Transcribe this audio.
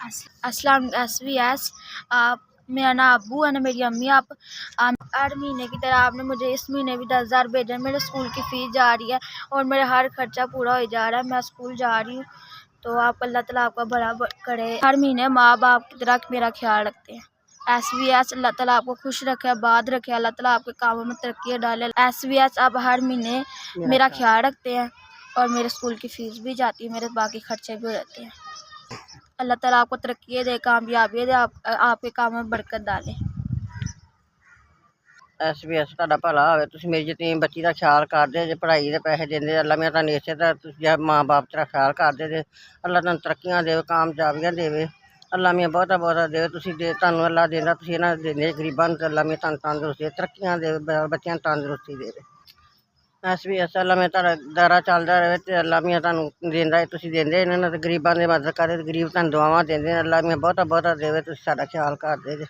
अस्सलाम SVS। आप मेरा नाम अब्बू है ना मेरी अम्मी। आप हर महीने की तरह आपने मुझे इस महीने भी 10,000 भेजा। मेरे स्कूल की फ़ीस जा रही है और मेरा हर खर्चा पूरा हो जा रहा है। मैं स्कूल जा रही हूँ, तो आप अल्लाह ताला आपका भला करे। हर महीने माँ बाप की तरह मेरा ख्याल रखते हैं। SVS अल्लाह ताला आपको खुश रखे, आबाद रखे, अल्लाह ताला आपके कामों में तरक्की डाले। SVS आप हर महीने मेरा ख्याल रखते हैं और मेरे स्कूल की फ़ीस भी जाती है, मेरे बाकी खर्चे भी हो जाते हैं। अल्लाह ताला आपको तरक्की दे, कामयाबी दे, आपके कामों में बरकत डाले। SVS ਤੁਹਾਡਾ ਭਲਾ ਹੋਵੇ। ਤੁਸੀਂ ਮੇਰੀ ਯਤੀਮ ਬੱਚੀ ਦਾ ਖਿਆਲ ਕਰਦੇ ਜੇ, ਪੜ੍ਹਾਈ ਦੇ ਪੈਸੇ ਦਿੰਦੇ। ਅੱਲਾ ਮੈਂ ਤੁਹਾਨੂੰ ਇਸੇ ਤਰ੍ਹਾਂ ਤੁਸੀਂ ਮਾਂ ਬਾਪ ਦਾ ਖਿਆਲ ਕਰਦੇ ਜੇ। ਅੱਲਾ ਤੁਹਾਨੂੰ ਤਰੱਕੀਆਂ ਦੇਵੇ, ਕਾਮਯਾਬੀਆਂ ਦੇਵੇ। ਅੱਲਾ ਮੀਆਂ ਬਹੁਤਾ ਬਹੁਤਾ ਦੇਵੇ। ਤੁਸੀਂ ਤੁਹਾਨੂੰ ਅੱਲਾ ਦਿੰਦਾ, ਤੁਸੀਂ ਇਹਨਾਂ ਨੂੰ ਦਿੰਦੇ ਗਰੀਬਾਂ ਨੂੰ। ਅੱਲਾ ਮੀਆਂ ਤੁਹਾਨੂੰ ਤੰਦਰੁਸਤੀ ਤਰੱਕੀਆਂ ਦੇਵੇ, ਬੱਚਿਆਂ ਨੂੰ ਤੰਦਰੁਸਤੀ ਦੇਵੇ। SVS ਅੱਲਾ ਮੈਂ ਤੁਹਾਡਾ ਦਾਰਾ ਚੱਲਦਾ ਰਹੇ ਅਤੇ ਅੱਲਾ ਮੀਆਂ ਤੁਹਾਨੂੰ ਦਿੰਦਾ, ਤੁਸੀਂ ਦਿੰਦੇ ਇਹਨਾਂ ਨੂੰ। ਗਰੀਬਾਂ ਦੀ ਮਦਦ ਕਰਦੇ, ਗਰੀਬ ਤੁਹਾਨੂੰ ਦੁਆਵਾਂ ਦਿੰਦੇ। ਅੱਲਾ ਮੀਆਂ ਬਹੁਤਾ ਬਹੁਤਾ ਦੇਵੇ। ਤੁਸੀਂ ਸਾਡਾ ਖਿਆਲ ਕਰਦੇ ਜੇ।